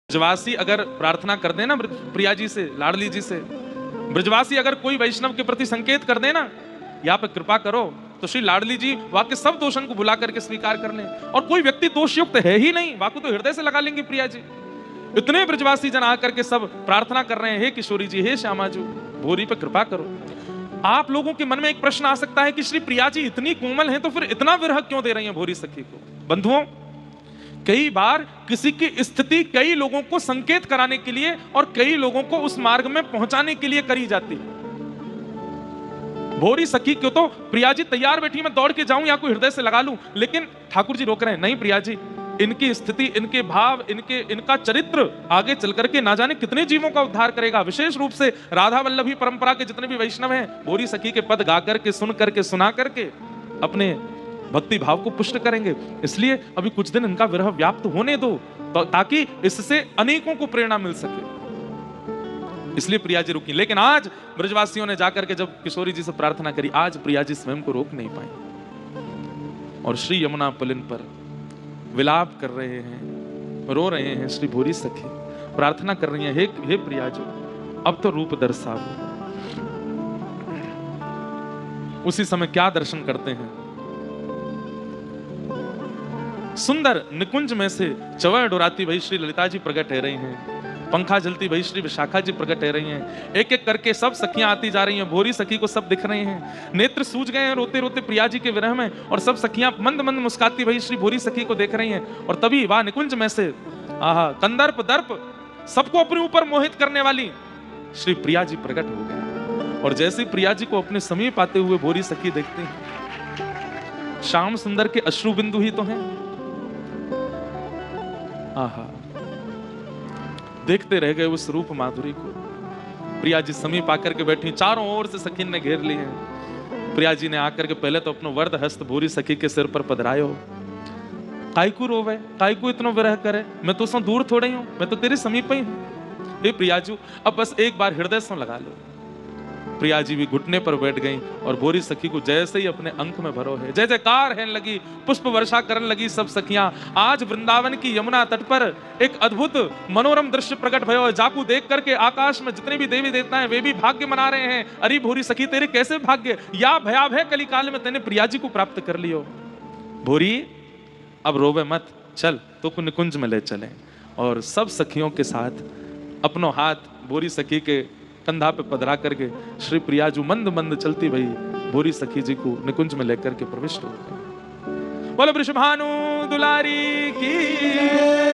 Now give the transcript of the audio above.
ब्रजवासी अगर प्रार्थना कर देना प्रिया जी से, लाडली जी से, ब्रजवासी अगर कोई वैष्णव के प्रति संकेत कर देना, यहाँ पे कृपा करो, तो श्री लाडली जी वाक्य सब दोषों को भुला करके स्वीकार कर लें। और कोई व्यक्ति दोषयुक्त है ही नहीं, वाक्य तो हृदय से लगा लेंगे प्रिया जी। इतने ब्रजवासी जन आकर के सब प्रार्थना कर रहे हैं, हे किशोरी जी, हे श्यामा जी, भोरी पे कृपा करो। आप लोगों के मन में एक प्रश्न आ सकता है कि श्री प्रिया जी इतनी कोमल हैं, तो फिर इतना विरह क्यों दे रही हैं भोरी सखी को? बंधुओं, कई बार किसी की स्थिति कई लोगों को संकेत कराने के लिए और कई लोगों को उस मार्ग में पहुंचाने के लिए करी जाती है। भोरी सखी क्यों, तो प्रिया जी तैयार बैठी, मैं दौड़ के जाऊं या कोई हृदय से लगा लूं, लेकिन ठाकुर जी रोक रहे हैं, नहीं प्रिया जी, इनकी स्थिति, इनके भाव, इनका चरित्र आगे चल करके ना जाने कितने जीवों का उद्धार करेगा। विशेष रूप से राधा वल्लभी परंपरा के जितने भी वैष्णव हैं, भोरी सखी के पद गा करके, सुन करके, सुना करके अपने भक्ति भाव को पुष्ट करेंगे। इसलिए अभी कुछ दिन इनका विरह व्याप्त होने दो, ताकि इससे अनेकों को प्रेरणा मिल सके। इसलिए प्रिया जी रुकी। लेकिन आज ब्रजवासियों ने जाकर के जब किशोरी जी से प्रार्थना करी, आज प्रिया जी स्वयं को रोक नहीं पाई और श्री यमुना पुलिन पर विलाप कर रहे हैं, रो रहे हैं। श्री भोरी सखी प्रार्थना कर रही है, हे प्रिया जी, अब तो रूप दर्शाओ। उसी समय क्या दर्शन करते हैं? सुंदर निकुंज में से चवर डोराती भाई श्री ललिता जी प्रकट हो रही हैं, पंखा जलती भाई श्री विशाखा जी प्रकट हो रही हैं। एक एक करके सब सखियां आती जा रही हैं, भोरी सखी को सब दिख रहे हैं, नेत्र सूज गए हैं रोते रोते प्रिया जी के विरह में, और सब सखियां मंद मंद मुस्काती भाई श्री भोरी सखी को देख रही हैं। और तभी वह निकुंज में से आहा कंदर्प दर्प सबको अपने ऊपर मोहित करने वाली श्री प्रिया जी प्रकट हो गए। और जैसे प्रिया जी को अपने समीप आते हुए भोरी सखी देखते हैं, श्याम सुंदर के अश्रु बिंदु ही तो हैं। आहा, देखते रह गए उस रूप माधुरी को। प्रिया जी समीप आकर के बैठी, चारों ओर से सखीन ने घेर ली है। प्रिया जी ने आकर के पहले तो अपना वर्द हस्त भोरी सखी के सिर पर पधरायो। कायकू रोवे, कायकू इतना विरह करे, मैं तो उससे दूर थोड़ी हूं, मैं तो तेरे समीप ही हूं। हे प्रिया जी, अब बस एक बार हृदय से लगा लो। प्रिया जी भी घुटने पर बैठ गई और भोरी सखी को जैसे ही अपने अंक में भरो है, जय जयकार है लगी, पुष्प वर्षा करने लगी सब सखियां। आज वृंदावन की यमुना तट पर एक अद्भुत मनोरम दृश्य प्रकट भयो। जाकू देख करके आकाश में जितने भी देवी देवता हैं वे भी भाग्य मना रहे हैं। अरे भोरी सखी, तेरे कैसे भाग्य, या भयाभय कली काल में तेने प्रिया जी को प्राप्त कर लियो। भोरी अब रोवे मत, चल तो को निकुंज में ले चले। और सब सखियों के साथ अपनो हाथ भोरी सखी के कंधा पे पधरा करके श्री प्रिया जी मंद मंद चलती भई भोरी सखी जी को निकुंज में लेकर के प्रविष्ट हो गए। बोलो वृषभानु दुलारी की।